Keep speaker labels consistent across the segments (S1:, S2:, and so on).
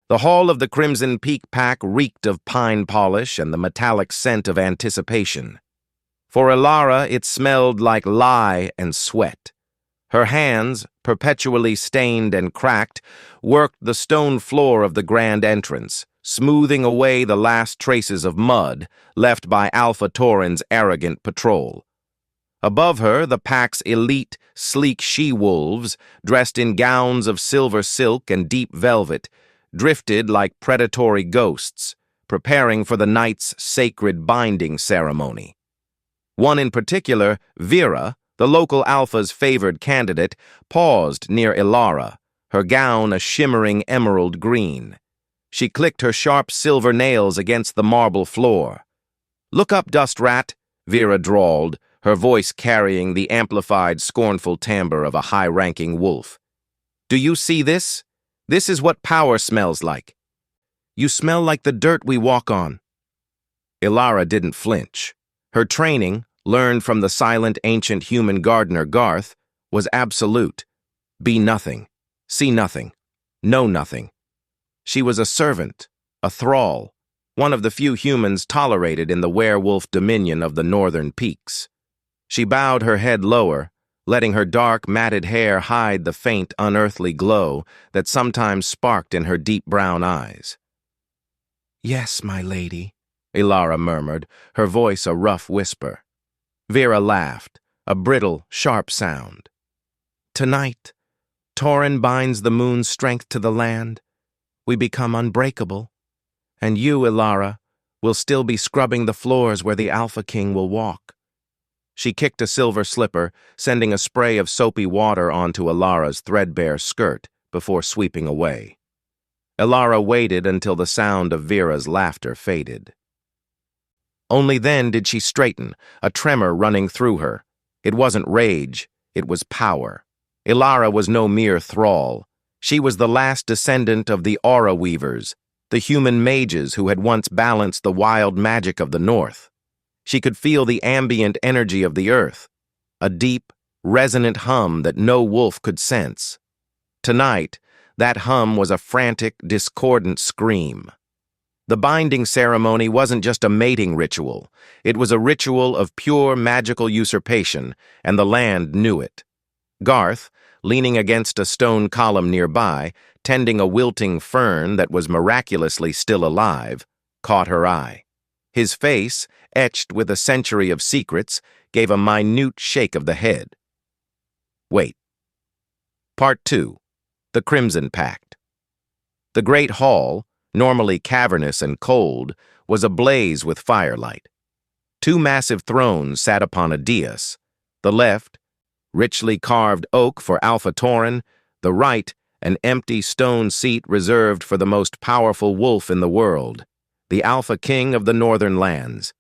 S1: The hall of the Crimson Peak Pack reeked of pine polish and the metallic scent of anticipation. For Elara, it smelled like lye and sweat. Her hands, perpetually stained and cracked, worked the stone floor of the grand entrance, smoothing away the last traces of mud left by Alpha Torin's arrogant patrol. Above her, the pack's elite, sleek she-wolves, dressed in gowns of silver silk and deep velvet, drifted like predatory ghosts, preparing for the night's sacred binding ceremony. One in particular, Vera, the local Alpha's favored candidate, paused near Elara, her gown a shimmering emerald green. She clicked her sharp silver nails against the marble floor. "Look up, dust rat," Vera drawled, her voice carrying the amplified, scornful timbre of a high-ranking wolf. "Do you see this? This is what power smells like. You smell like the dirt we walk on." Elara didn't flinch. Her training, learned from the silent ancient human gardener Garth, was absolute. Be nothing, see nothing, know nothing. She was a servant, a thrall, one of the few humans tolerated in the werewolf dominion of the northern peaks. She bowed her head lower, letting her dark, matted hair hide the faint, unearthly glow that sometimes sparked in her deep brown eyes. "Yes, my lady," Elara murmured, her voice a rough whisper. Vera laughed, a brittle, sharp sound. "Tonight, Torin binds the moon's strength to the land. We become unbreakable. And you, Elara, will still be scrubbing the floors where the Alpha King will walk." She kicked a silver slipper, sending a spray of soapy water onto Elara's threadbare skirt before sweeping away. Elara waited until the sound of Vera's laughter faded. Only then did she straighten, a tremor running through her. It wasn't rage, it was power. Elara was no mere thrall. She was the last descendant of the Aura Weavers, the human mages who had once balanced the wild magic of the North. She could feel the ambient energy of the earth, a deep, resonant hum that no wolf could sense. Tonight, that hum was a frantic, discordant scream. The binding ceremony wasn't just a mating ritual. It was a ritual of pure magical usurpation, and the land knew it. Garth, leaning against a stone column nearby, tending a wilting fern that was miraculously still alive, caught her eye. His face, etched with a century of secrets, gave a minute shake of the head. Wait. Part 2. The Crimson Pact. The great hall, normally cavernous and cold, was ablaze with firelight. Two massive thrones sat upon a dais. The left, richly carved oak for Alpha Torin, the right, an empty stone seat reserved for the most powerful wolf in the world, the Alpha King of the Northern Lands.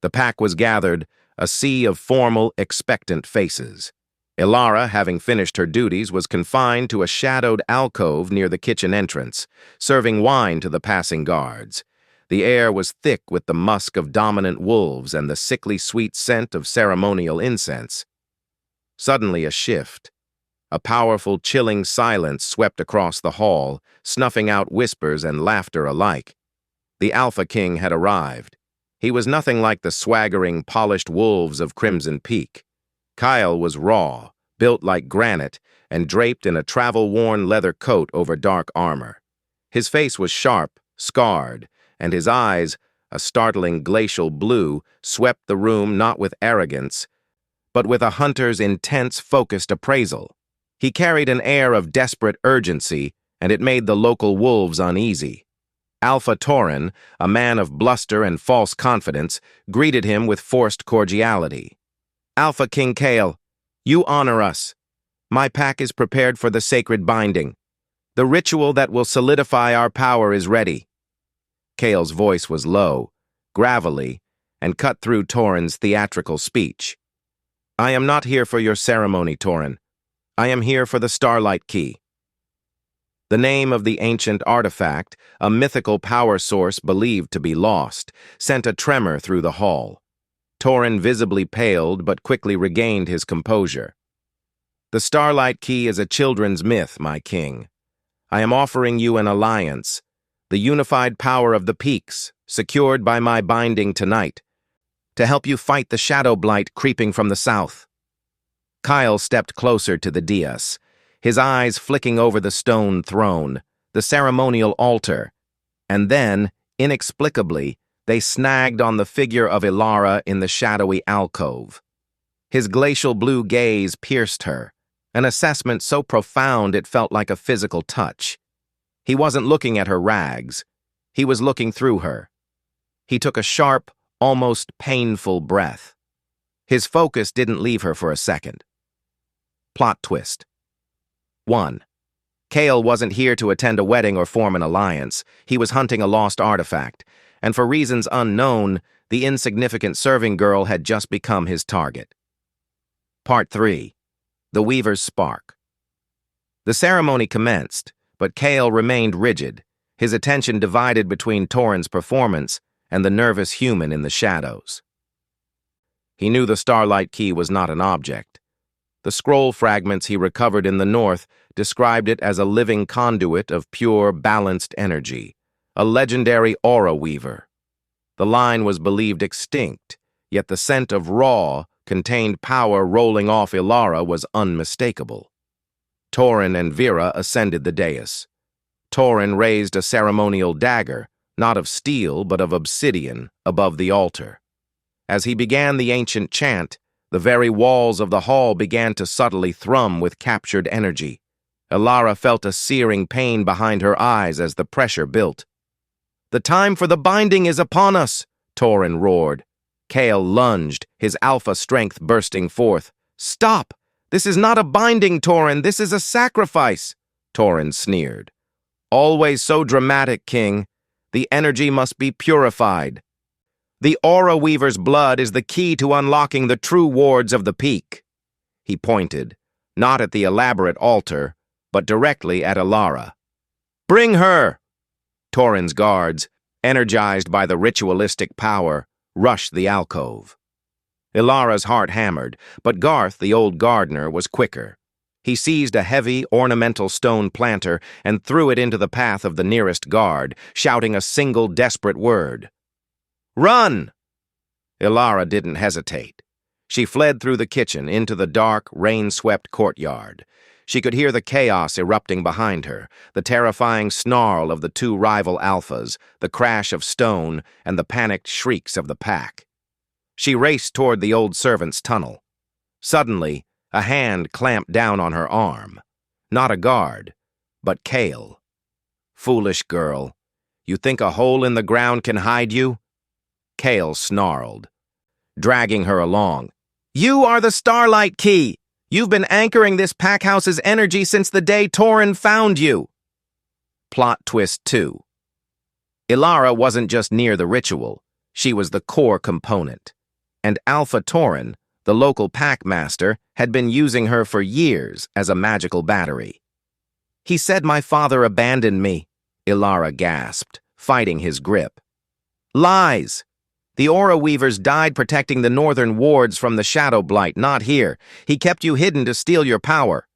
S1: The pack was gathered, a sea of formal, expectant faces. Elara, having finished her duties, was confined to a shadowed alcove near the kitchen entrance, serving wine to the passing guards. The air was thick with the musk of dominant wolves and the sickly sweet scent of ceremonial incense. Suddenly a shift. A powerful, chilling silence swept across the hall, snuffing out whispers and laughter alike. The Alpha King had arrived. He was nothing like the swaggering, polished wolves of Crimson Peak. Kael was raw, built like granite, and draped in a travel-worn leather coat over dark armor. His face was sharp, scarred, and his eyes, a startling glacial blue, swept the room not with arrogance, but with a hunter's intense, focused appraisal. He carried an air of desperate urgency, and it made the local wolves uneasy. Alpha Torin, a man of bluster and false confidence, greeted him with forced cordiality. "Alpha King Kael, you honor us. My pack is prepared for the sacred binding. The ritual that will solidify our power is ready." Kael's voice was low, gravelly, and cut through Torin's theatrical speech. "I am not here for your ceremony, Torin. I am here for the Starlight Key." The name of the ancient artifact, a mythical power source believed to be lost, sent a tremor through the hall. Torin visibly paled but quickly regained his composure. "The Starlight Key is a children's myth, my king. I am offering you an alliance, the unified power of the peaks, secured by my binding tonight, to help you fight the shadow blight creeping from the south." Kael stepped closer to the dais, his eyes flicking over the stone throne, the ceremonial altar, and then, inexplicably, they snagged on the figure of Elara in the shadowy alcove. His glacial blue gaze pierced her, an assessment so profound it felt like a physical touch. He wasn't looking at her rags. He was looking through her. He took a sharp, almost painful breath. His focus didn't leave her for a second. Plot twist. 1. Kael wasn't here to attend a wedding or form an alliance. He was hunting a lost artifact, and for reasons unknown, the insignificant serving girl had just become his target. Part 3. The Weaver's Spark. The ceremony commenced, but Kael remained rigid, his attention divided between Torin's performance and the nervous human in the shadows. He knew the Starlight Key was not an object. The scroll fragments he recovered in the north described it as a living conduit of pure, balanced energy, a legendary aura weaver. The line was believed extinct, yet the scent of raw, contained power rolling off Elara was unmistakable. Torin and Vera ascended the dais. Torin raised a ceremonial dagger, not of steel but of obsidian, above the altar. As he began the ancient chant, the very walls of the hall began to subtly thrum with captured energy. Elara felt a searing pain behind her eyes as the pressure built. "The time for the binding is upon us," Torin roared. Kael lunged, his alpha strength bursting forth. "Stop! This is not a binding, Torin. This is a sacrifice," Torin sneered. "Always so dramatic, King. The energy must be purified. The Aura Weaver's blood is the key to unlocking the true wards of the peak." He pointed, not at the elaborate altar, but directly at Elara. "Bring her!" Torin's guards, energized by the ritualistic power, rushed the alcove. Elara's heart hammered, but Garth, the old gardener, was quicker. He seized a heavy, ornamental stone planter and threw it into the path of the nearest guard, shouting a single desperate word. "Run!" Elara didn't hesitate. She fled through the kitchen into the dark, rain-swept courtyard. She could hear the chaos erupting behind her, the terrifying snarl of the two rival alphas, the crash of stone, and the panicked shrieks of the pack. She raced toward the old servant's tunnel. Suddenly, a hand clamped down on her arm. Not a guard, but Kael. "Foolish girl. You think a hole in the ground can hide you?" Kael snarled, dragging her along. "You are the Starlight Key! You've been anchoring this packhouse's energy since the day Torin found you!" Plot twist 2. Elara wasn't just near the ritual, she was the core component. And Alpha Torin, the local pack master, had been using her for years as a magical battery. "He said my father abandoned me," Elara gasped, fighting his grip. "Lies! The Aura Weavers died protecting the northern wards from the Shadow Blight, not here. He kept you hidden to steal your power."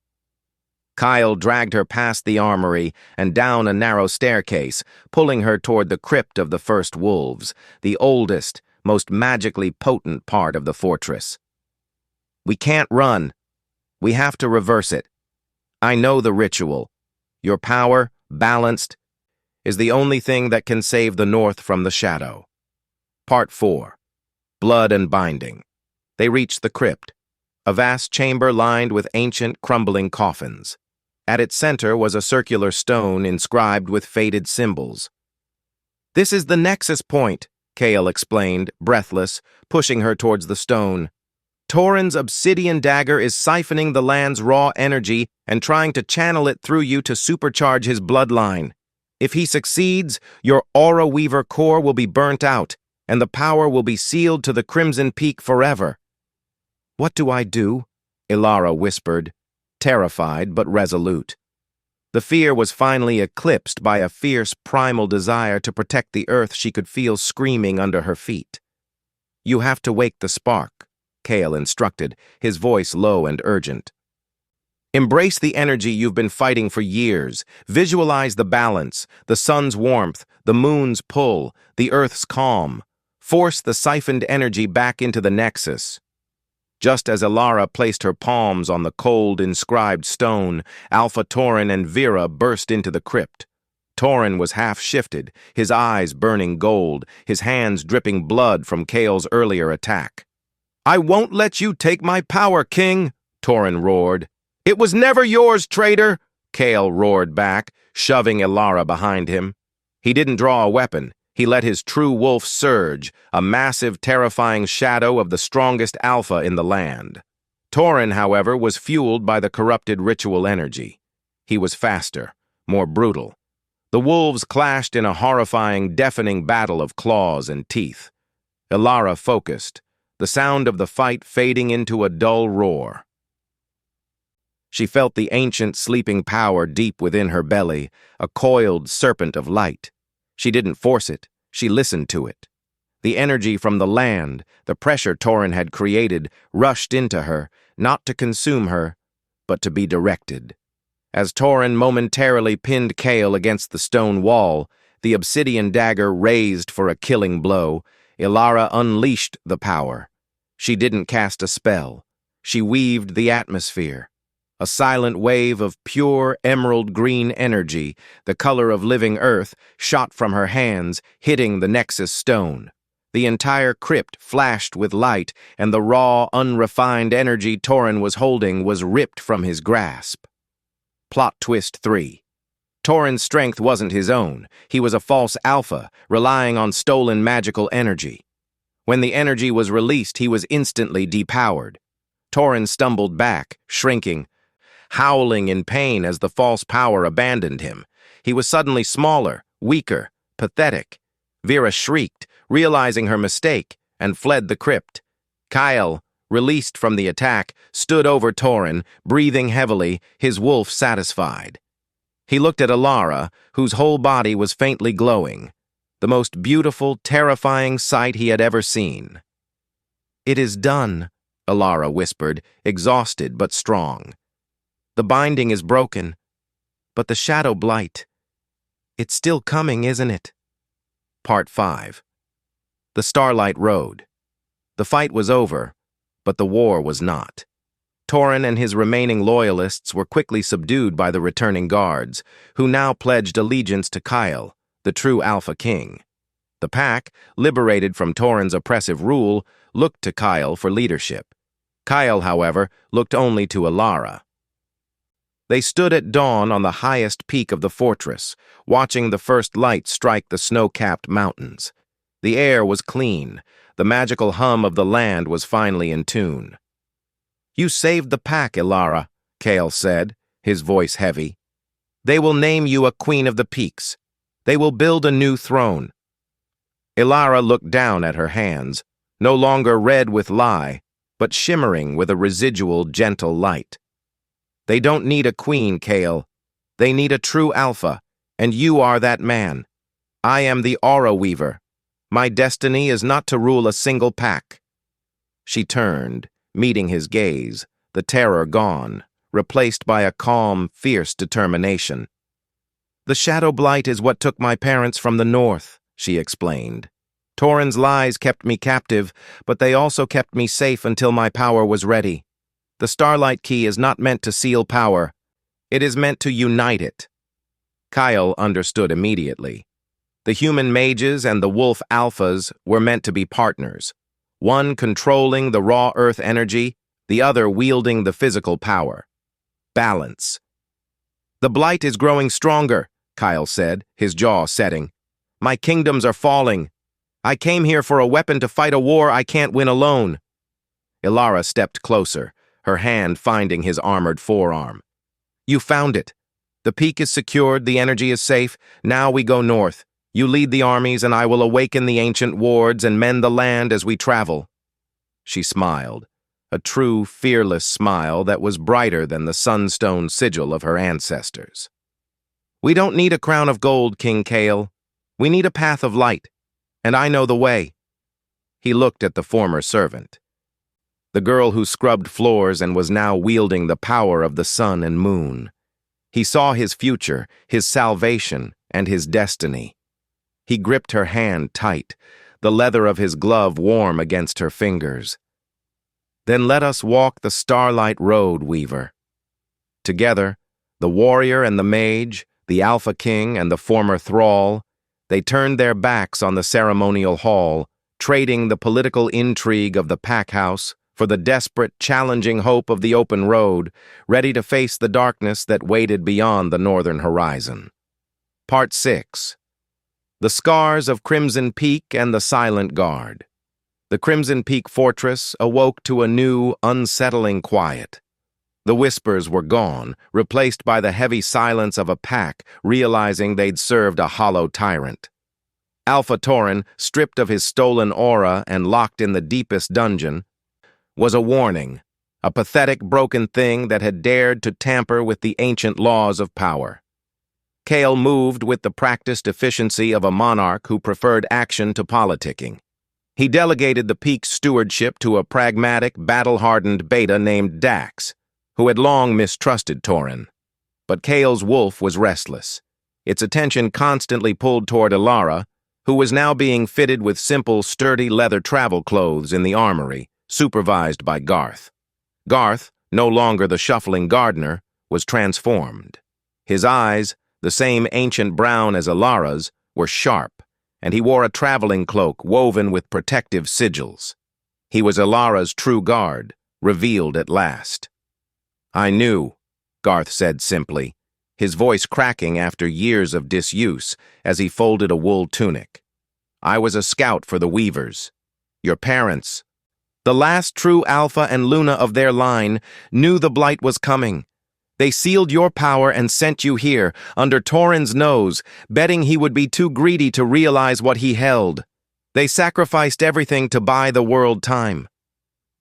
S1: Kael dragged her past the armory and down a narrow staircase, pulling her toward the crypt of the First Wolves, the oldest, most magically potent part of the fortress. "We can't run. We have to reverse it. I know the ritual. Your power, balanced, is the only thing that can save the North from the shadow." Part 4. Blood and Binding. They reached the crypt, a vast chamber lined with ancient, crumbling coffins. At its center was a circular stone inscribed with faded symbols. "This is the nexus point," Kael explained, breathless, pushing her towards the stone. "Torin's obsidian dagger is siphoning the land's raw energy and trying to channel it through you to supercharge his bloodline. If he succeeds, your Aura Weaver core will be burnt out, and the power will be sealed to the Crimson Peak forever." "What do I do?" Elara whispered, terrified but resolute. The fear was finally eclipsed by a fierce primal desire to protect the earth she could feel screaming under her feet. "You have to wake the spark," Kael instructed, his voice low and urgent. Embrace the energy you've been fighting for years. Visualize the balance, the sun's warmth, the moon's pull, the earth's calm. Force the siphoned energy back into the nexus. Just as Elara placed her palms on the cold, inscribed stone, Alpha Torin and Vera burst into the crypt. Torin was half-shifted, his eyes burning gold, his hands dripping blood from Kael's earlier attack. "I won't let you take my power, King," Torin roared. "It was never yours, traitor," Kael roared back, shoving Elara behind him. He didn't draw a weapon. He let his true wolf surge, a massive, terrifying shadow of the strongest alpha in the land. Torin, however, was fueled by the corrupted ritual energy. He was faster, more brutal. The wolves clashed in a horrifying, deafening battle of claws and teeth. Elara focused, the sound of the fight fading into a dull roar. She felt the ancient sleeping power deep within her belly, a coiled serpent of light. She didn't force it, she listened to it. The energy from the land, the pressure Torin had created, rushed into her, not to consume her, but to be directed. As Torin momentarily pinned Kael against the stone wall, the obsidian dagger raised for a killing blow, Elara unleashed the power. She didn't cast a spell. She weaved the atmosphere. A silent wave of pure emerald green energy, the color of living earth, shot from her hands, hitting the nexus stone. The entire crypt flashed with light, and the raw, unrefined energy Torin was holding was ripped from his grasp. Plot twist 3. Torin's strength wasn't his own. He was a false alpha, relying on stolen magical energy. When the energy was released, he was instantly depowered. Torin stumbled back, shrinking, howling in pain as the false power abandoned him. He was suddenly smaller, weaker, pathetic. Vera shrieked, realizing her mistake, and fled the crypt. Kael, released from the attack, stood over Torin, breathing heavily, his wolf satisfied. He looked at Elara, whose whole body was faintly glowing, the most beautiful, terrifying sight he had ever seen. "It is done," Elara whispered, exhausted but strong. "The binding is broken, but the shadow blight, it's still coming, isn't it?" Part 5. The Starlight Road. The fight was over, but the war was not. Torin and his remaining loyalists were quickly subdued by the returning guards, who now pledged allegiance to Kael, the true Alpha King. The pack, liberated from Torin's oppressive rule, looked to Kael for leadership. Kael, however, looked only to Elara. They stood at dawn on the highest peak of the fortress, watching the first light strike the snow-capped mountains. The air was clean. The magical hum of the land was finally in tune. "You saved the pack, Elara," Kael said, his voice heavy. "They will name you a Queen of the Peaks. They will build a new throne." Elara looked down at her hands, no longer red with lie, but shimmering with a residual gentle light. "They don't need a queen, Kael. They need a true alpha, and you are that man. I am the Aura Weaver. My destiny is not to rule a single pack." She turned, meeting his gaze, the terror gone, replaced by a calm, fierce determination. "The shadow blight is what took my parents from the north," she explained. "Torin's lies kept me captive, but they also kept me safe until my power was ready. The Starlight Key is not meant to seal power. It is meant to unite it." Kael understood immediately. The human mages and the wolf alphas were meant to be partners, one controlling the raw earth energy, the other wielding the physical power. Balance. "The blight is growing stronger," Kael said, his jaw setting. "My kingdoms are falling. I came here for a weapon to fight a war I can't win alone." Elara stepped closer, her hand finding his armored forearm. "You found it. The peak is secured, the energy is safe. Now we go north. You lead the armies, and I will awaken the ancient wards and mend the land as we travel." She smiled, a true, fearless smile that was brighter than the sunstone sigil of her ancestors. "We don't need a crown of gold, King Kael. We need a path of light, and I know the way." He looked at the former servant. the girl who scrubbed floors and was now wielding the power of the sun and moon. He saw his future, his salvation, and his destiny. He gripped her hand tight, the leather of his glove warm against her fingers. "Then let us walk the Starlight Road, Weaver." Together, the warrior and the mage, the Alpha King and the former thrall, they turned their backs on the ceremonial hall, trading the political intrigue of the pack house for the desperate, challenging hope of the open road, ready to face the darkness that waited beyond the northern horizon. Part 6. The Scars of Crimson Peak and the Silent Guard. The Crimson Peak fortress awoke to a new, unsettling quiet. The whispers were gone, replaced by the heavy silence of a pack realizing they'd served a hollow tyrant. Alpha Torin, stripped of his stolen aura and locked in the deepest dungeon, was a warning, a pathetic, broken thing that had dared to tamper with the ancient laws of power. Kael moved with the practiced efficiency of a monarch who preferred action to politicking. He delegated the peak's stewardship to a pragmatic, battle-hardened beta named Dax, who had long mistrusted Torin. But Kael's wolf was restless. Its attention constantly pulled toward Elara, who was now being fitted with simple, sturdy leather travel clothes in the armory, supervised by Garth. Garth, no longer the shuffling gardener, was transformed. His eyes, the same ancient brown as Elara's, were sharp, and he wore a traveling cloak woven with protective sigils. He was Elara's true guard, revealed at last. "I knew," Garth said simply, his voice cracking after years of disuse as he folded a wool tunic. "I was a scout for the Weavers. Your parents, the last true Alpha and Luna of their line, knew the blight was coming. They sealed your power and sent you here, under Torin's nose, betting he would be too greedy to realize what he held. They sacrificed everything to buy the world time."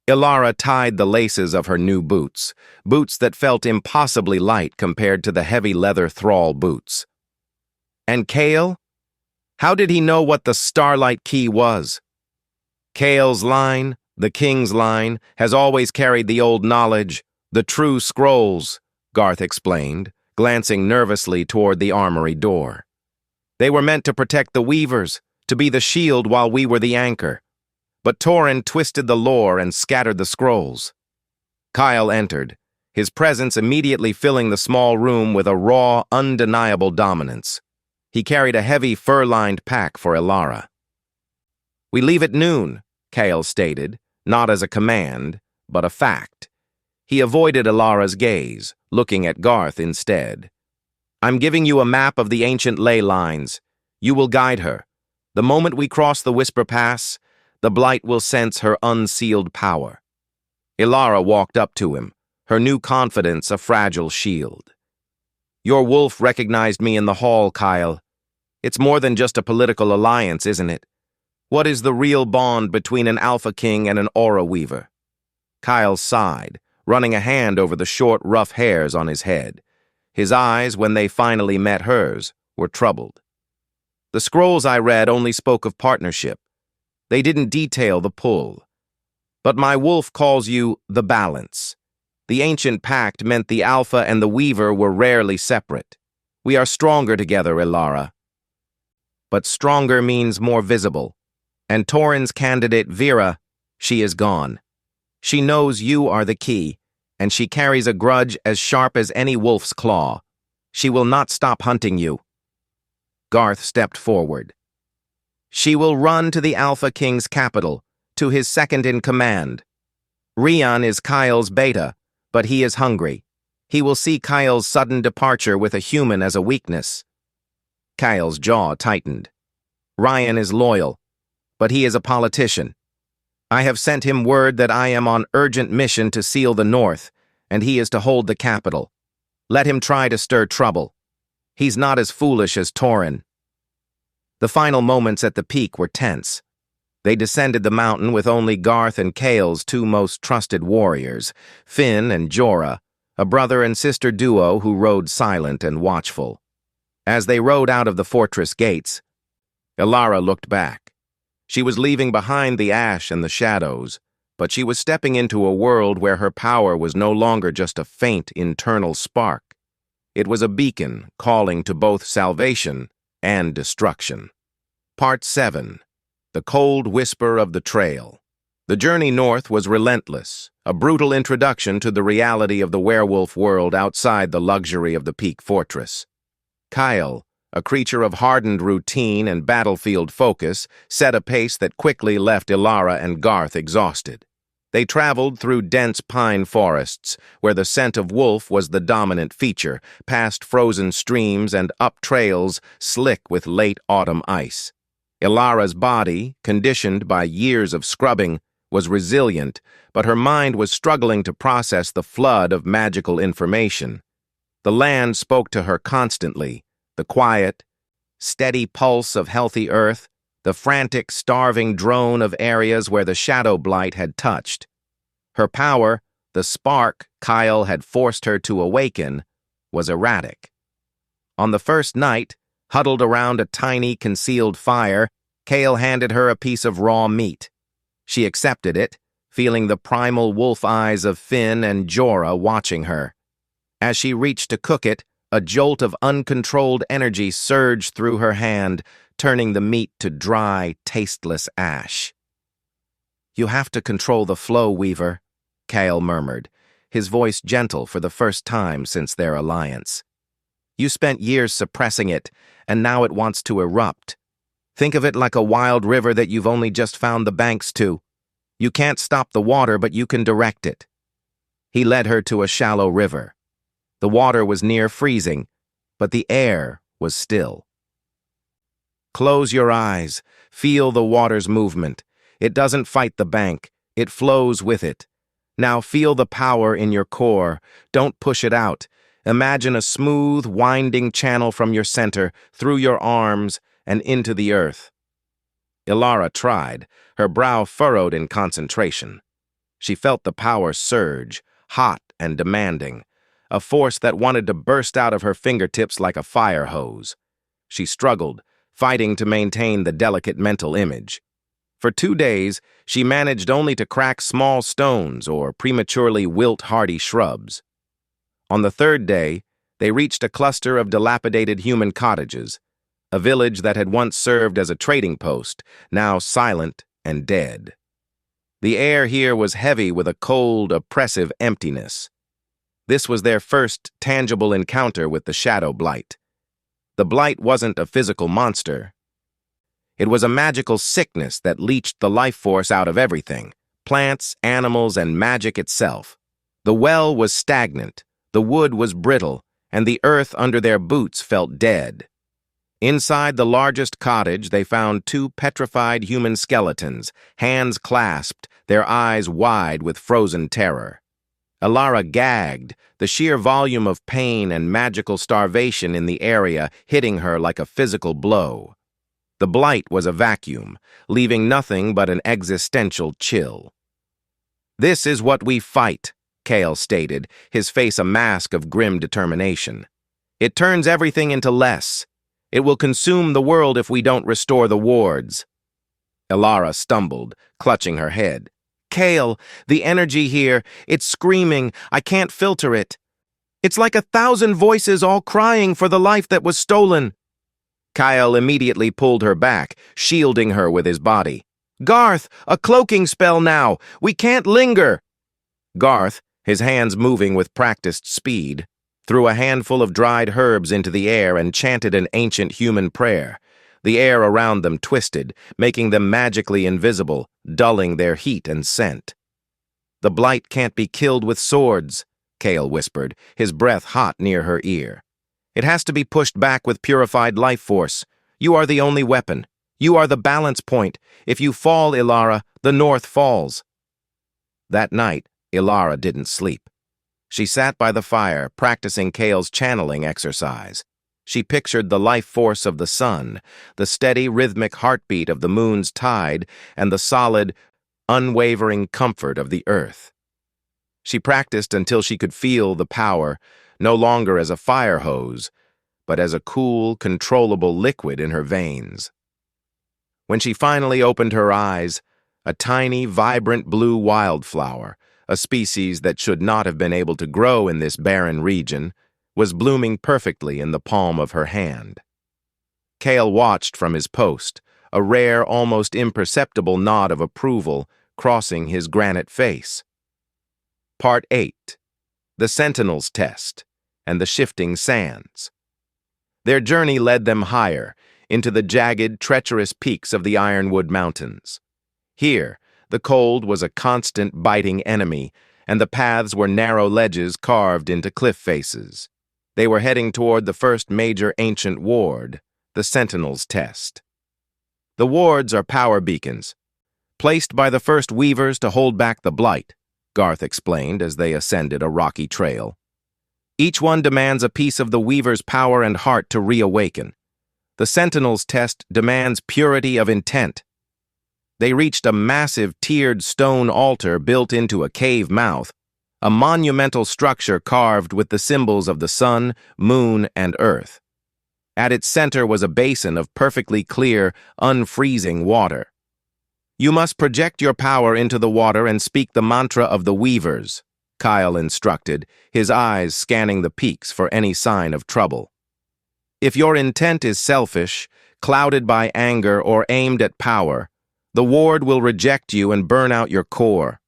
S1: Elara tied the laces of her new boots, boots that felt impossibly light compared to the heavy leather thrall boots. "And Kael? How did he know what the Starlight Key was?" "Kael's line, the King's line, has always carried the old knowledge, the true scrolls," Garth explained, glancing nervously toward the armory door. "They were meant to protect the Weavers, to be the shield while we were the anchor. But Torin twisted the lore and scattered the scrolls." Kael entered, his presence immediately filling the small room with a raw, undeniable dominance. He carried a heavy, fur-lined pack for Elara. "We leave at noon," Kael stated, not as a command, but a fact. He avoided Elara's gaze, looking at Garth instead. "I'm giving you a map of the ancient ley lines. You will guide her. The moment we cross the Whisper Pass, the blight will sense her unsealed power." Elara walked up to him, her new confidence a fragile shield. "Your wolf recognized me in the hall, Kael. It's more than just a political alliance, isn't it? What is the real bond between an Alpha King and an Aura Weaver?" Kael sighed, running a hand over the short, rough hairs on his head. His eyes, when they finally met hers, were troubled. "The scrolls I read only spoke of partnership. They didn't detail the pull. But my wolf calls you the balance. The ancient pact meant the Alpha and the Weaver were rarely separate. We are stronger together, Elara. But stronger means more visible. And Torin's candidate, Vera, she is gone. She knows you are the key, and she carries a grudge as sharp as any wolf's claw. She will not stop hunting you." Garth stepped forward. "She will run to the Alpha King's capital, to his second-in-command. Rian is Kael's beta, but he is hungry. He will see Kael's sudden departure with a human as a weakness." Kael's jaw tightened. "Rian is loyal, but he is a politician. I have sent him word that I am on urgent mission to seal the North, and he is to hold the capital. Let him try to stir trouble. He's not as foolish as Torin." The final moments at the peak were tense. They descended the mountain with only Garth and Kael's two most trusted warriors, Finn and Jorah, a brother and sister duo who rode silent and watchful. As they rode out of the fortress gates, Elara looked back. She was leaving behind the ash and the shadows, But she was stepping into a world where her power was no longer just a faint internal spark. It was a beacon calling to both salvation and destruction. Part 7. The Cold Whisper of the Trail. The journey north was relentless, a brutal introduction to the reality of the werewolf world outside the luxury of the Peak Fortress. Kael, a creature of hardened routine and battlefield focus, set a pace that quickly left Elara and Garth exhausted. They traveled through dense pine forests, where the scent of wolf was the dominant feature, past frozen streams and up trails slick with late autumn ice. Elara's body, conditioned by years of scrubbing, was resilient, but her mind was struggling to process the flood of magical information. The land spoke to her constantly, the quiet, steady pulse of healthy earth, the frantic, starving drone of areas where the shadow blight had touched. Her power, the spark Kael had forced her to awaken, was erratic. On the first night, huddled around a tiny, concealed fire, Kael handed her a piece of raw meat. She accepted it, feeling the primal wolf eyes of Finn and Jorah watching her. As she reached to cook it, a jolt of uncontrolled energy surged through her hand, turning the meat to dry, tasteless ash. "You have to control the flow, Weaver," Kael murmured, his voice gentle for the first time since their alliance. "You spent years suppressing it, and now it wants to erupt. Think of it like a wild river that you've only just found the banks to. You can't stop the water, but you can direct it." He led her to a shallow river. The water was near freezing, but the air was still. "Close your eyes. Feel the water's movement. It doesn't fight the bank. It flows with it. Now feel the power in your core. Don't push it out. Imagine a smooth, winding channel from your center, through your arms, and into the earth." Elara tried, her brow furrowed in concentration. She felt the power surge, hot and demanding, a force that wanted to burst out of her fingertips like a fire hose. She struggled, fighting to maintain the delicate mental image. For 2 days, she managed only to crack small stones or prematurely wilt hardy shrubs. On the 3rd day, they reached a cluster of dilapidated human cottages, a village that had once served as a trading post, now silent and dead. The air here was heavy with a cold, oppressive emptiness. This was their first tangible encounter with the shadow blight. The blight wasn't a physical monster. It was a magical sickness that leached the life force out of everything, plants, animals, and magic itself. The well was stagnant, the wood was brittle, and the earth under their boots felt dead. Inside the largest cottage, they found 2 petrified human skeletons, hands clasped, their eyes wide with frozen terror. Elara gagged, the sheer volume of pain and magical starvation in the area hitting her like a physical blow. The blight was a vacuum, leaving nothing but an existential chill. "This is what we fight," Kael stated, his face a mask of grim determination. "It turns everything into less. It will consume the world if we don't restore the wards." Elara stumbled, clutching her head. "Kael, the energy here, it's screaming. I can't filter it. It's like 1,000 voices all crying for the life that was stolen." Kael immediately pulled her back, shielding her with his body. "Garth, a cloaking spell now! We can't linger!" Garth, his hands moving with practiced speed, threw a handful of dried herbs into the air and chanted an ancient human prayer. The air around them twisted, making them magically invisible, dulling their heat and scent. "The blight can't be killed with swords," Kael whispered, his breath hot near her ear. "It has to be pushed back with purified life force. You are the only weapon. You are the balance point. If you fall, Elara, the North falls." That night, Elara didn't sleep. She sat by the fire, practicing Kael's channeling exercise. She pictured the life force of the sun, the steady rhythmic heartbeat of the moon's tide, and the solid, unwavering comfort of the earth. She practiced until she could feel the power, no longer as a fire hose, but as a cool, controllable liquid in her veins. When she finally opened her eyes, A tiny, vibrant blue wildflower, a species that should not have been able to grow in this barren region, was blooming perfectly in the palm of her hand. Kael watched from his post, a rare, almost imperceptible nod of approval crossing his granite face. Part 8. The Sentinel's Test and the Shifting Sands. Their journey led them higher, into the jagged, treacherous peaks of the Ironwood Mountains. Here, the cold was a constant biting enemy, and the paths were narrow ledges carved into cliff faces. They were heading toward the first major ancient ward, the Sentinel's Test. The wards are power beacons, placed by the first weavers to hold back the blight, Garth explained as they ascended a rocky trail. Each one demands a piece of the weaver's power and heart to reawaken. The Sentinel's Test demands purity of intent. They reached a massive tiered stone altar built into a cave mouth, a monumental structure carved with the symbols of the sun, moon, and earth. At its center was a basin of perfectly clear, unfreezing water. "You must project your power into the water and speak the mantra of the weavers," Kael instructed, his eyes scanning the peaks for any sign of trouble. "If your intent is selfish, clouded by anger, or aimed at power, the ward will reject you and burn out your core."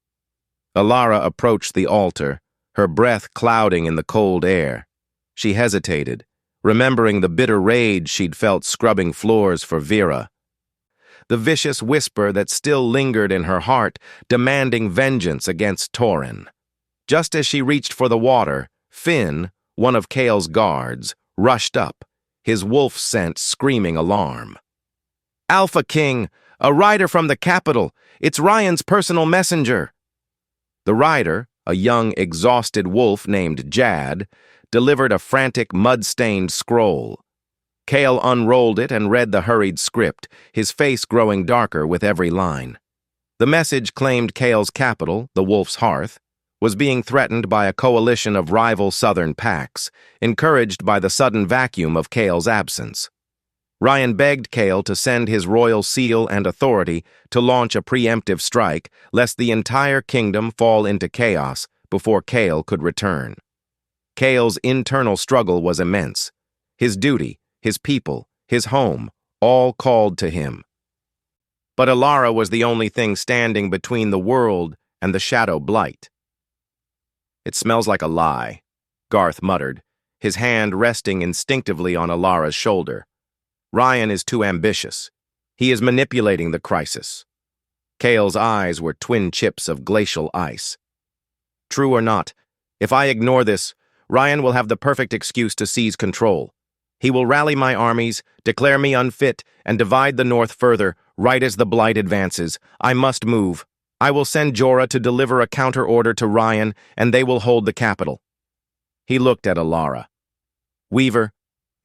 S1: Elara approached the altar, her breath clouding in the cold air. She hesitated, remembering the bitter rage she'd felt scrubbing floors for Vera. The vicious whisper that still lingered in her heart, demanding vengeance against Torin. Just as she reached for the water, Finn, one of Kael's guards, rushed up, his wolf scent screaming alarm. "Alpha King! A rider from the capital! It's Ryan's personal messenger!" The rider, a young, exhausted wolf named Jad, delivered a frantic, mud-stained scroll. Kael unrolled it and read the hurried script, his face growing darker with every line. The message claimed Kael's capital, the Wolf's Hearth, was being threatened by a coalition of rival southern packs, encouraged by the sudden vacuum of Kael's absence. Ryan begged Kael to send his royal seal and authority to launch a preemptive strike, lest the entire kingdom fall into chaos before Kael could return. Kael's internal struggle was immense. His duty, his people, his home, all called to him. But Elara was the only thing standing between the world and the shadow blight. "It smells like a lie," Garth muttered, his hand resting instinctively on Elara's shoulder. "Ryan is too ambitious. He is manipulating the crisis." Kael's eyes were twin chips of glacial ice. "True or not, if I ignore this, Ryan will have the perfect excuse to seize control. He will rally my armies, declare me unfit, and divide the North further, right as the blight advances. I must move. I will send Jorah to deliver a counter-order to Ryan, and they will hold the capital." He looked at Elara. "Weaver,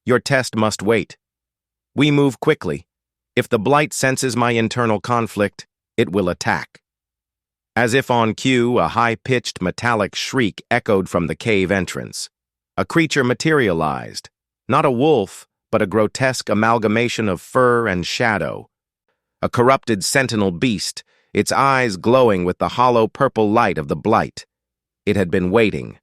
S1: your test must wait. We move quickly. If the blight senses my internal conflict, it will attack." As if on cue, a high-pitched metallic shriek echoed from the cave entrance. A creature materialized. Not a wolf, but a grotesque amalgamation of fur and shadow. A corrupted sentinel beast, its eyes glowing with the hollow purple light of the blight. It had been waiting.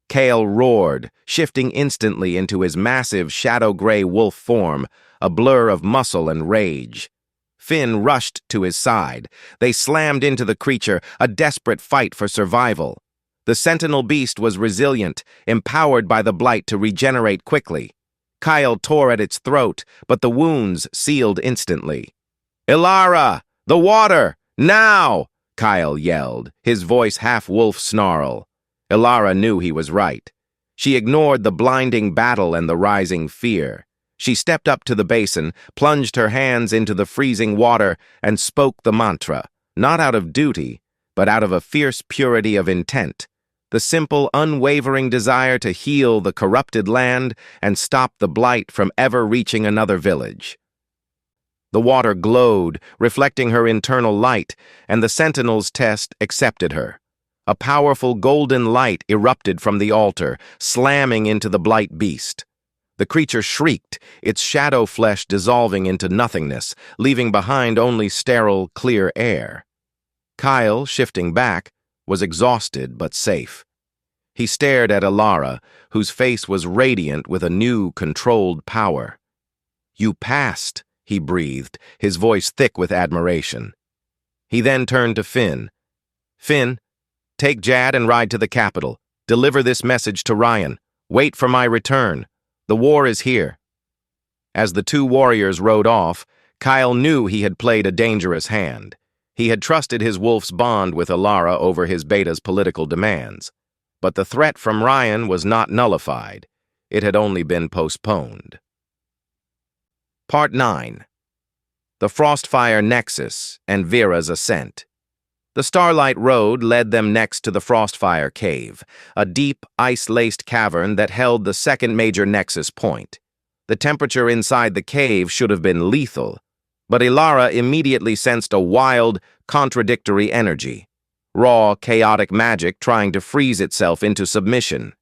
S1: Kael roared, shifting instantly into his massive shadow-gray wolf form, a blur of muscle and rage. Finn rushed to his side. They slammed into the creature, a desperate fight for survival. The sentinel beast was resilient, empowered by the blight to regenerate quickly. Kael tore at its throat, but the wounds sealed instantly. "Elara! The water! Now!" Kael yelled, his voice half-wolf snarl. Elara knew he was right. She ignored the blinding battle and the rising fear. She stepped up to the basin, plunged her hands into the freezing water, and spoke the mantra, not out of duty, but out of a fierce purity of intent, the simple, unwavering desire to heal the corrupted land and stop the blight from ever reaching another village. The water glowed, reflecting her internal light, and the Sentinel's test accepted her. A powerful golden light erupted from the altar, slamming into the blight beast. The creature shrieked, its shadow flesh dissolving into nothingness, leaving behind only sterile, clear air. Kael, shifting back, was exhausted but safe. He stared at Elara, whose face was radiant with a new, controlled power. "You passed," he breathed, his voice thick with admiration. He then turned to Finn. "Finn, take Jad and ride to the capital. Deliver this message to Ryan. Wait for my return. The war is here." As the two warriors rode off, Kael knew he had played a dangerous hand. He had trusted his wolf's bond with Elara over his beta's political demands. But the threat from Ryan was not nullified. It had only been postponed. Part 9. The Frostfire Nexus and Vera's Ascent. The Starlight Road led them next to the Frostfire Cave, a deep, ice-laced cavern that held the second major nexus point. The temperature inside the cave should have been lethal, but Elara immediately sensed a wild, contradictory energy. Raw, chaotic magic trying to freeze itself into submission.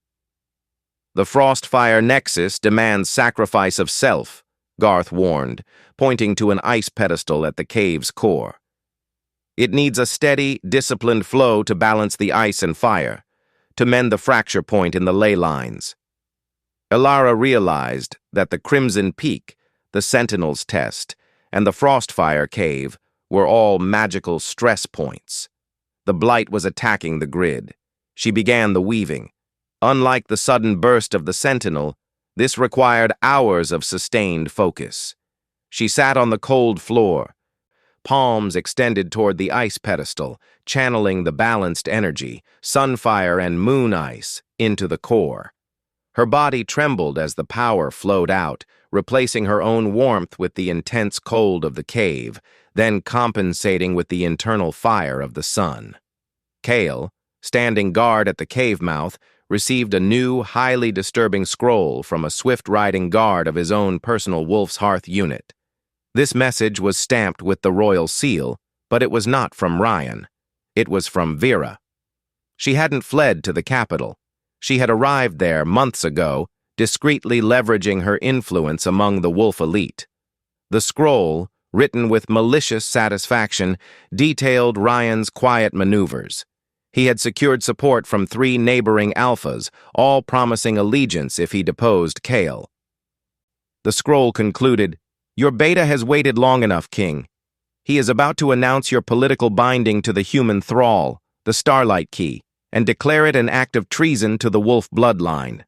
S1: "The Frostfire Nexus demands sacrifice of self," Garth warned, pointing to an ice pedestal at the cave's core. "It needs a steady, disciplined flow to balance the ice and fire, to mend the fracture point in the ley lines." Elara realized that the Crimson Peak, the Sentinel's Test, and the Frostfire Cave were all magical stress points. The blight was attacking the grid. She began the weaving. Unlike the sudden burst of the Sentinel, this required hours of sustained focus. She sat on the cold floor, palms extended toward the ice pedestal, channeling the balanced energy, sunfire and moon ice, into the core. Her body trembled as the power flowed out, replacing her own warmth with the intense cold of the cave, then compensating with the internal fire of the sun. Kael, standing guard at the cave mouth, received a new, highly disturbing scroll from a swift-riding guard of his own personal Wolf's Hearth unit. This message was stamped with the royal seal, but it was not from Ryan. It was from Vera. She hadn't fled to the capital. She had arrived there months ago, discreetly leveraging her influence among the wolf elite. The scroll, written with malicious satisfaction, detailed Ryan's quiet maneuvers. He had secured support from 3 neighboring alphas, all promising allegiance if he deposed Kael. The scroll concluded, "Your beta has waited long enough, King. He is about to announce your political binding to the human thrall, the Starlight Key, and declare it an act of treason to the wolf bloodline.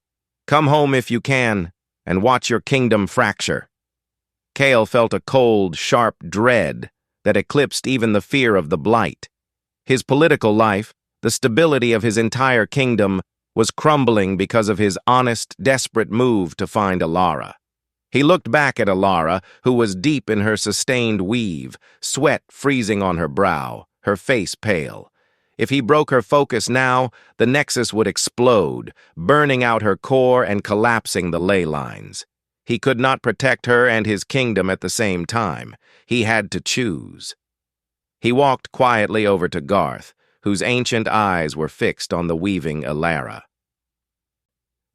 S1: Come home if you can, and watch your kingdom fracture." Kael felt a cold, sharp dread that eclipsed even the fear of the blight. His political life, the stability of his entire kingdom, was crumbling because of his honest, desperate move to find Elara. He looked back at Elara, who was deep in her sustained weave, sweat freezing on her brow, her face pale. If he broke her focus now, the nexus would explode, burning out her core and collapsing the ley lines. He could not protect her and his kingdom at the same time. He had to choose. He walked quietly over to Garth, whose ancient eyes were fixed on the weaving Elara.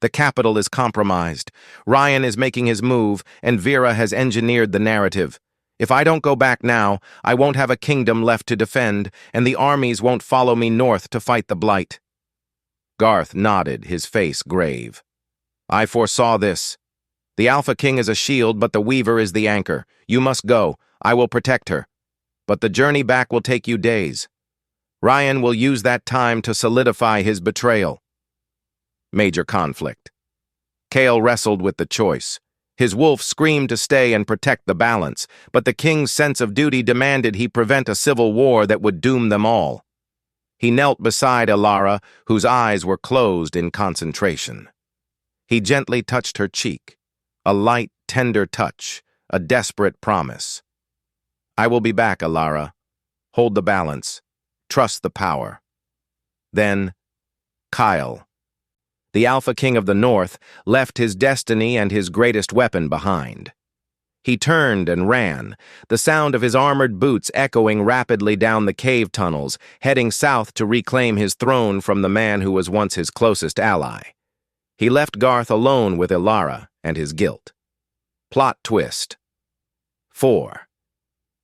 S1: "The capital is compromised. Ryan is making his move, and Vera has engineered the narrative. If I don't go back now, I won't have a kingdom left to defend, and the armies won't follow me north to fight the blight." Garth nodded, his face grave. "I foresaw this. The Alpha King is a shield, but the Weaver is the anchor. You must go. I will protect her. But the journey back will take you days. Ryan will use that time to solidify his betrayal." Major conflict. Kael wrestled with the choice. His wolf screamed to stay and protect the balance, but the king's sense of duty demanded he prevent a civil war that would doom them all. He knelt beside Elara, whose eyes were closed in concentration. He gently touched her cheek, a light, tender touch, a desperate promise. "I will be back, Elara. Hold the balance. Trust the power." Then, Kael, the Alpha King of the North, left his destiny and his greatest weapon behind. He turned and ran, the sound of his armored boots echoing rapidly down the cave tunnels, heading south to reclaim his throne from the man who was once his closest ally. He left Garth alone with Elara and his guilt. Plot twist. 4.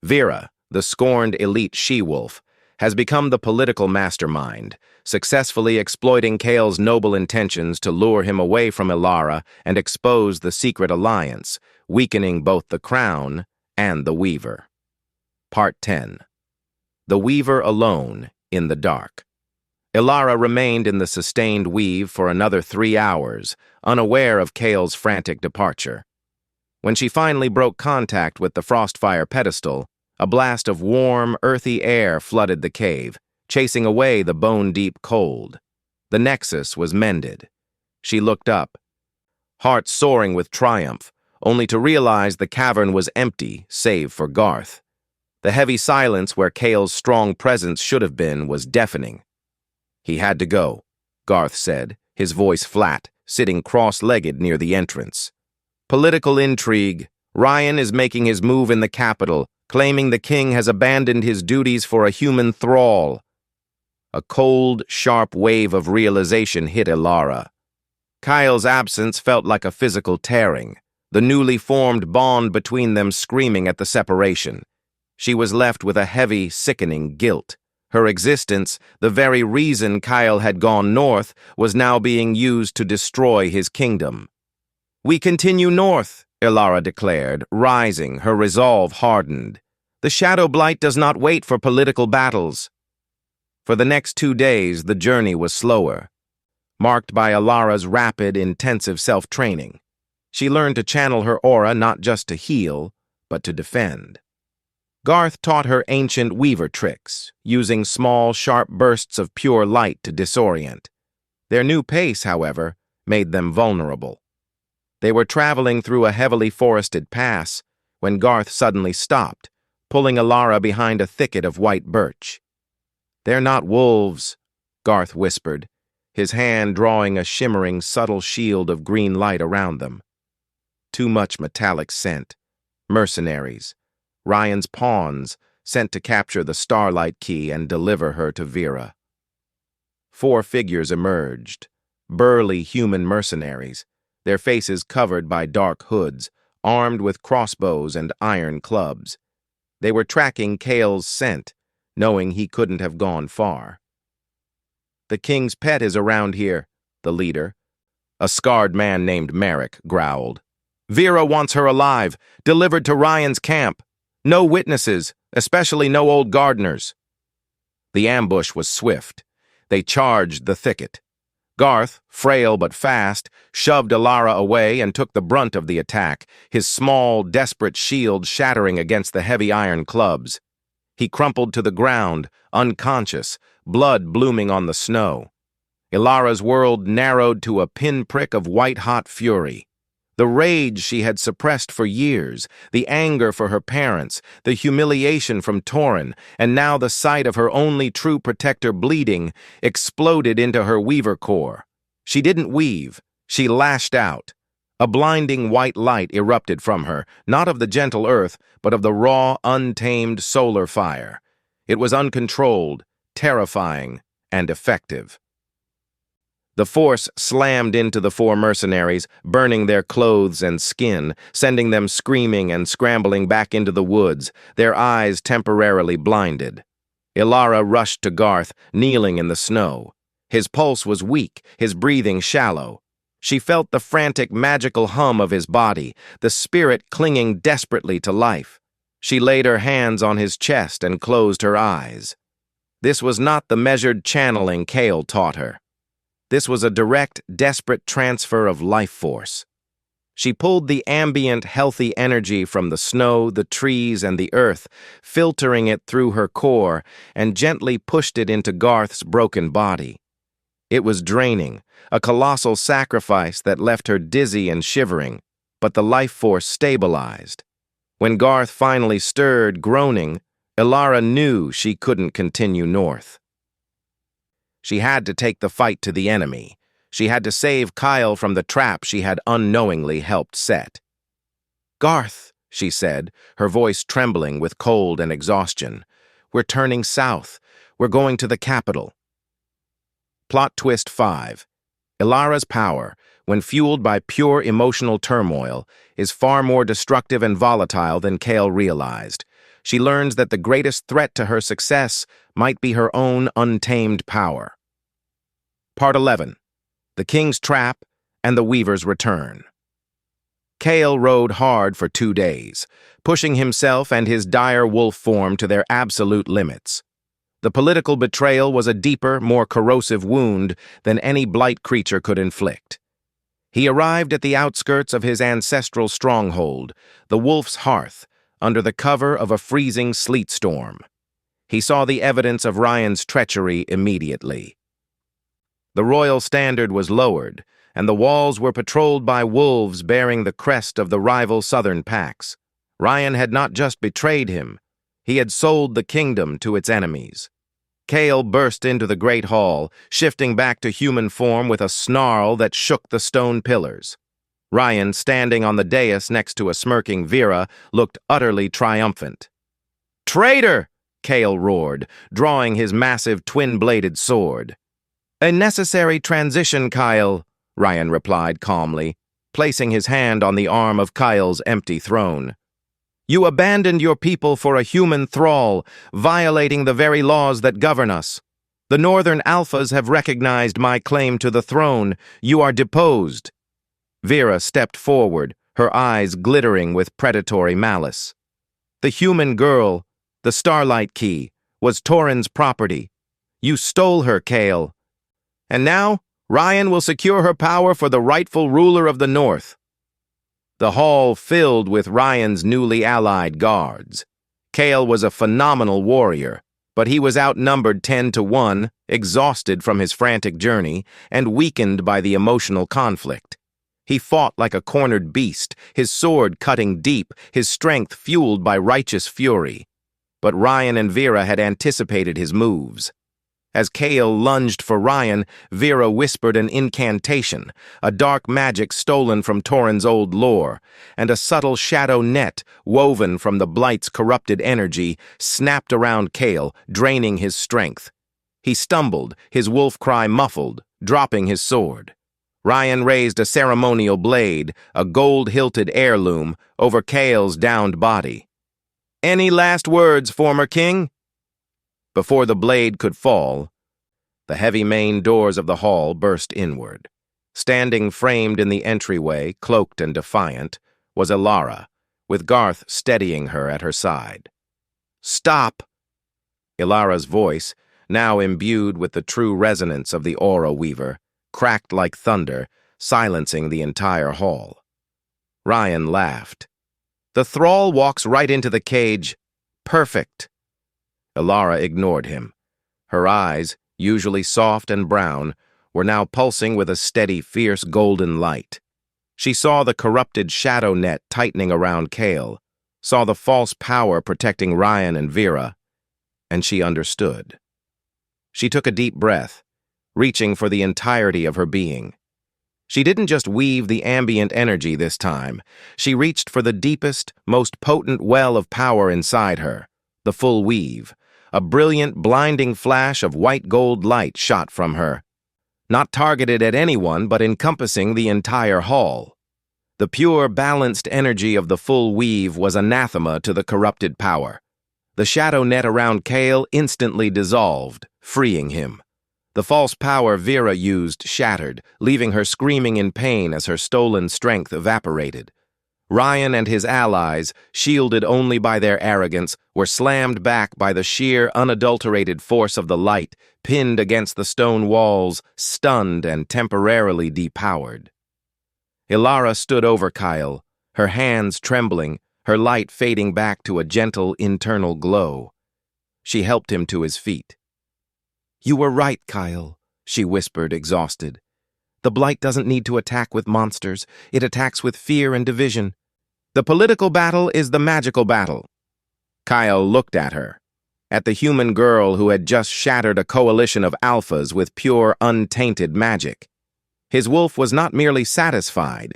S1: Vera, the scorned elite she-wolf, has become the political mastermind, successfully exploiting Kael's noble intentions to lure him away from Elara and expose the secret alliance, weakening both the Crown and the Weaver. Part 10. The Weaver Alone in the Dark. Elara remained in the sustained weave for another 3 hours, unaware of Kael's frantic departure. When she finally broke contact with the Frostfire pedestal, a blast of warm, earthy air flooded the cave, chasing away the bone-deep cold. The nexus was mended. She looked up, heart soaring with triumph, only to realize the cavern was empty, save for Garth. The heavy silence where Kael's strong presence should have been was deafening. "He had to go," Garth said, his voice flat, sitting cross-legged near the entrance. "Political intrigue. Ryan is making his move in the capital, claiming the king has abandoned his duties for a human thrall." A cold, sharp wave of realization hit Elara. Kael's absence felt like a physical tearing, the newly formed bond between them screaming at the separation. She was left with a heavy, sickening guilt. Her existence, the very reason Kael had gone north, was now being used to destroy his kingdom. "We continue north," Elara declared, rising, her resolve hardened. "The Shadow Blight does not wait for political battles." For the next 2 days, the journey was slower, marked by Elara's rapid, intensive self-training. She learned to channel her aura not just to heal, but to defend. Garth taught her ancient weaver tricks, using small, sharp bursts of pure light to disorient. Their new pace, however, made them vulnerable. They were traveling through a heavily forested pass when Garth suddenly stopped, pulling Elara behind a thicket of white birch. "They're not wolves," Garth whispered, his hand drawing a shimmering, subtle shield of green light around them. Too much metallic scent. Mercenaries. Ryan's pawns, sent to capture the Starlight Key and deliver her to Vera. 4 figures emerged, burly human mercenaries, their faces covered by dark hoods, armed with crossbows and iron clubs. They were tracking Kael's scent, knowing he couldn't have gone far. "The king's pet is around here," the leader, a scarred man named Merrick, growled. "Vera wants her alive, delivered to Ryan's camp. No witnesses, especially no old gardeners." The ambush was swift. They charged the thicket. Garth, frail but fast, shoved Elara away and took the brunt of the attack, his small, desperate shield shattering against the heavy iron clubs. He crumpled to the ground, unconscious, blood blooming on the snow. Elara's world narrowed to a pinprick of white-hot fury. The rage she had suppressed for years, the anger for her parents, the humiliation from Torin, and now the sight of her only true protector bleeding, exploded into her weaver core. She didn't weave, she lashed out. A blinding white light erupted from her, not of the gentle earth, but of the raw, untamed solar fire. It was uncontrolled, terrifying, and effective. The force slammed into the 4 mercenaries, burning their clothes and skin, sending them screaming and scrambling back into the woods, their eyes temporarily blinded. Elara rushed to Garth, kneeling in the snow. His pulse was weak, his breathing shallow. She felt the frantic, magical hum of his body, the spirit clinging desperately to life. She laid her hands on his chest and closed her eyes. This was not the measured channeling Kael taught her. This was a direct, desperate transfer of life force. She pulled the ambient, healthy energy from the snow, the trees, and the earth, filtering it through her core, and gently pushed it into Garth's broken body. It was draining, a colossal sacrifice that left her dizzy and shivering, but the life force stabilized. When Garth finally stirred, groaning, Elara knew she couldn't continue north. She had to take the fight to the enemy. She had to save Kael from the trap she had unknowingly helped set. "Garth," she said, her voice trembling with cold and exhaustion, "we're turning south. We're going to the capital." Plot twist 5. Elara's power, when fueled by pure emotional turmoil, is far more destructive and volatile than Kael realized. she learns that the greatest threat to her success might be her own untamed power. Part 11. The King's Trap and the Weaver's Return. Kael rode hard for 2 days, pushing himself and his dire wolf form to their absolute limits. The political betrayal was a deeper, more corrosive wound than any blight creature could inflict. He arrived at the outskirts of his ancestral stronghold, the Wolf's Hearth, under the cover of a freezing sleet storm. He saw the evidence of Ryan's treachery immediately. The royal standard was lowered, and the walls were patrolled by wolves bearing the crest of the rival southern packs. Ryan had not just betrayed him, he had sold the kingdom to its enemies. Kael burst into the great hall, shifting back to human form with a snarl that shook the stone pillars. Ryan, standing on the dais next to a smirking Vera, looked utterly triumphant. "Traitor!" Kael roared, drawing his massive twin-bladed sword. "A necessary transition, Kael," Ryan replied calmly, placing his hand on the arm of Kael's empty throne. "You abandoned your people for a human thrall, violating the very laws that govern us. The Northern Alphas have recognized my claim to the throne. You are deposed." Vera stepped forward, her eyes glittering with predatory malice. "The human girl, the Starlight Key, was Torin's property. You stole her, Kael. And now, Ryan will secure her power for the rightful ruler of the North." The hall filled with Ryan's newly allied guards. Kael was a phenomenal warrior, but he was outnumbered 10-1, exhausted from his frantic journey, and weakened by the emotional conflict. He fought like a cornered beast, his sword cutting deep, his strength fueled by righteous fury. But Ryan and Vera had anticipated his moves. As Kael lunged for Ryan, Vera whispered an incantation, a dark magic stolen from Torin's old lore, and a subtle shadow net, woven from the Blight's corrupted energy, snapped around Kael, draining his strength. He stumbled, his wolf cry muffled, dropping his sword. Ryan raised a ceremonial blade, a gold-hilted heirloom, over Kael's downed body. "Any last words, former king?" Before the blade could fall, the heavy main doors of the hall burst inward. Standing framed in the entryway, cloaked and defiant, was Elara, with Garth steadying her at her side. "Stop!" Elara's voice, now imbued with the true resonance of the Aura Weaver, cracked like thunder, silencing the entire hall. Ryan laughed. "The thrall walks right into the cage. Perfect." Elara ignored him. Her eyes, usually soft and brown, were now pulsing with a steady, fierce golden light. She saw the corrupted shadow net tightening around Kael, saw the false power protecting Ryan and Vera, and she understood. She took a deep breath, reaching for the entirety of her being. She didn't just weave the ambient energy this time. She reached for the deepest, most potent well of power inside her, the full weave. A brilliant, blinding flash of white gold light shot from her, not targeted at anyone but encompassing the entire hall. The pure, balanced energy of the full weave was anathema to the corrupted power. The shadow net around Kael instantly dissolved, freeing him. The false power Vera used shattered, leaving her screaming in pain as her stolen strength evaporated. Ryan and his allies, shielded only by their arrogance, were slammed back by the sheer, unadulterated force of the light, pinned against the stone walls, stunned and temporarily depowered. Elara stood over Kael, her hands trembling, her light fading back to a gentle internal glow. She helped him to his feet. "You were right, Kael," she whispered, exhausted. "The Blight doesn't need to attack with monsters. It attacks with fear and division. The political battle is the magical battle." Kael looked at her, at the human girl who had just shattered a coalition of alphas with pure, untainted magic. His wolf was not merely satisfied.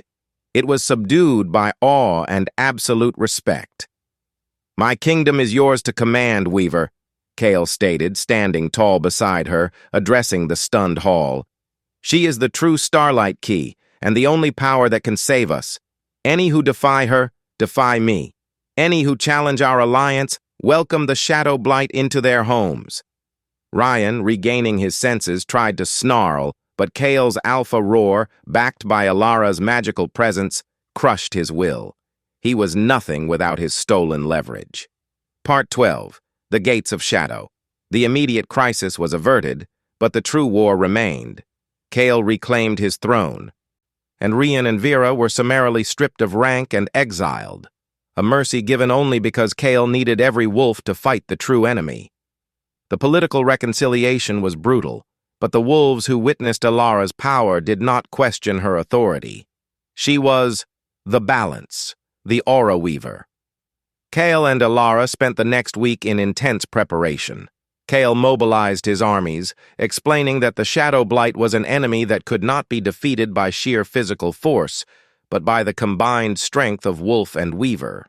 S1: It was subdued by awe and absolute respect. "My kingdom is yours to command, Weaver," Kael stated, standing tall beside her, addressing the stunned hall. "She is the true Starlight Key, and the only power that can save us. Any who defy her, defy me. Any who challenge our alliance, welcome the Shadow Blight into their homes. Ryan, regaining his senses, tried to snarl, but Kael's alpha roar, backed by Elara's magical presence, crushed his will. He was nothing without his stolen leverage. Part 12. The Gates of Shadow. The immediate crisis was averted, but the true war remained. Kael reclaimed his throne, and Rian and Vera were summarily stripped of rank and exiled, a mercy given only because Kael needed every wolf to fight the true enemy. The political reconciliation was brutal, but the wolves who witnessed Elara's power did not question her authority. She was the balance, the aura weaver. Kael and Elara spent the next week in intense preparation. Kael mobilized his armies, explaining that the Shadow Blight was an enemy that could not be defeated by sheer physical force, but by the combined strength of wolf and weaver.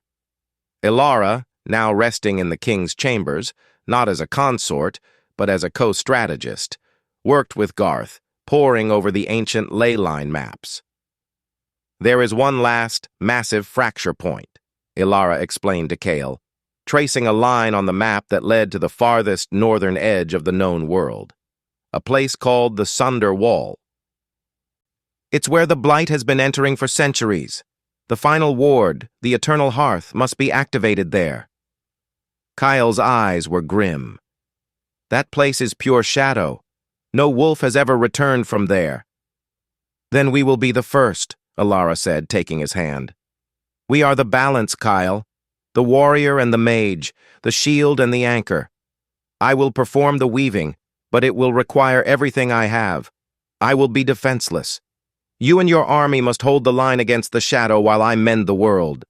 S1: Elara, now resting in the king's chambers, not as a consort, but as a co-strategist, worked with Garth, poring over the ancient ley line maps. "There is one last, massive fracture point," Elara explained to Kael, tracing a line on the map that led to the farthest northern edge of the known world, a place called the Sunder Wall. "It's where the Blight has been entering for centuries. The final ward, the Eternal Hearth, must be activated there." Kael's eyes were grim. "That place is pure shadow. No wolf has ever returned from there." "Then we will be the first," Elara said, taking his hand. "We are the balance, Kael. The warrior and the mage, the shield and the anchor. I will perform the weaving, but it will require everything I have. I will be defenseless. You and your army must hold the line against the shadow while I mend the world."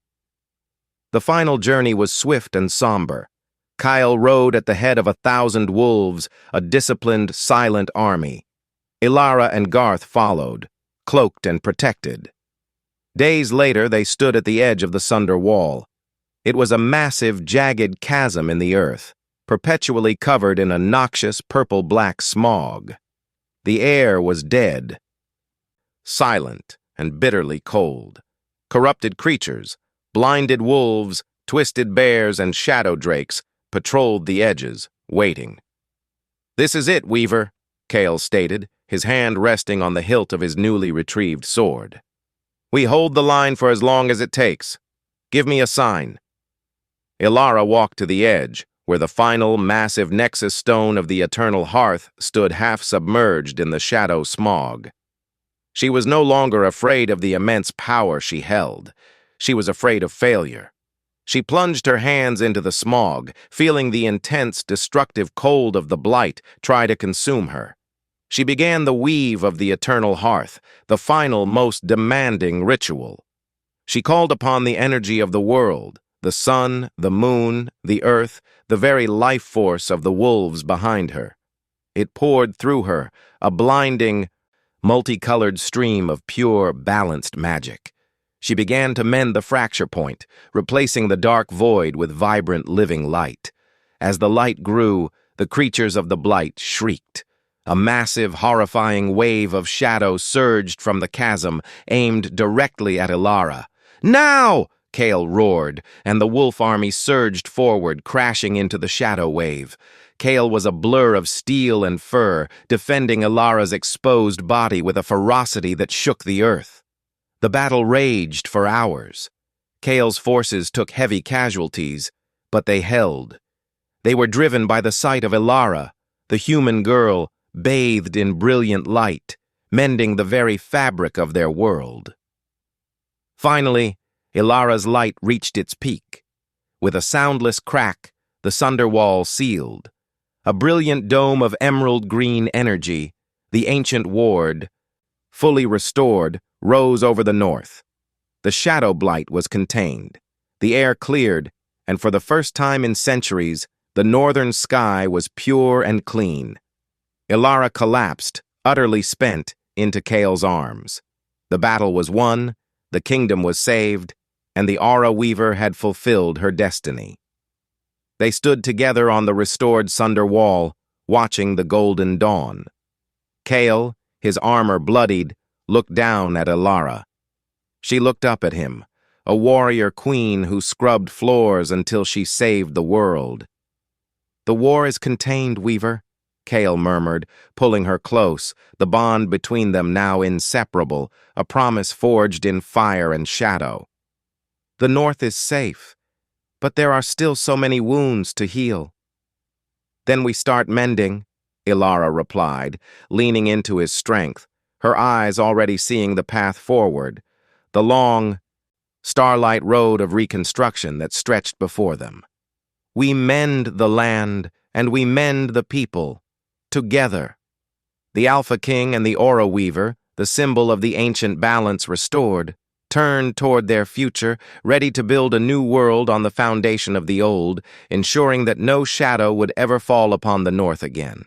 S1: The final journey was swift and somber. Kael rode at the head of 1,000 wolves, a disciplined, silent army. Elara and Garth followed, cloaked and protected. Days later, they stood at the edge of the Sunder Wall. It was a massive, jagged chasm in the earth, perpetually covered in a noxious purple-black smog. The air was dead, silent and bitterly cold. Corrupted creatures, blinded wolves, twisted bears, and shadow drakes patrolled the edges, waiting. "This is it, Weaver," Kael stated, his hand resting on the hilt of his newly retrieved sword. "We hold the line for as long as it takes. Give me a sign." Elara walked to the edge, where the final, massive nexus stone of the Eternal Hearth stood half-submerged in the shadow smog. She was no longer afraid of the immense power she held. She was afraid of failure. She plunged her hands into the smog, feeling the intense, destructive cold of the blight try to consume her. She began the weave of the Eternal Hearth, the final, most demanding ritual. She called upon the energy of the world, the sun, the moon, the earth, the very life force of the wolves behind her. It poured through her, a blinding, multicolored stream of pure, balanced magic. She began to mend the fracture point, replacing the dark void with vibrant, living light. As the light grew, the creatures of the blight shrieked. A massive, horrifying wave of shadow surged from the chasm, aimed directly at Elara. "Now!" Kael roared, and the wolf army surged forward, crashing into the shadow wave. Kael was a blur of steel and fur, defending Elara's exposed body with a ferocity that shook the earth. The battle raged for hours. Kael's forces took heavy casualties, but they held. They were driven by the sight of Elara, the human girl, bathed in brilliant light, mending the very fabric of their world. Finally, Elara's light reached its peak. With a soundless crack, the Sunder Wall sealed. A brilliant dome of emerald green energy, the ancient ward, fully restored, rose over the north. The Shadow Blight was contained. The air cleared, and for the first time in centuries, the northern sky was pure and clean. Elara collapsed, utterly spent, into Kael's arms. The battle was won, the kingdom was saved, and the Aura Weaver had fulfilled her destiny. They stood together on the restored Sunder Wall, watching the golden dawn. Kael, his armor bloodied, looked down at Elara. She looked up at him, a warrior queen who scrubbed floors until she saved the world. "The war is contained, Weaver," Kael murmured, pulling her close, the bond between them now inseparable, a promise forged in fire and shadow. "The North is safe, but there are still so many wounds to heal." "Then we start mending," Elara replied, leaning into his strength, her eyes already seeing the path forward, the long, Starlight Road of reconstruction that stretched before them. "We mend the land, and we mend the people, together." The Alpha King and the Aura Weaver, the symbol of the ancient balance restored, turned toward their future, ready to build a new world on the foundation of the old, ensuring that no shadow would ever fall upon the North again.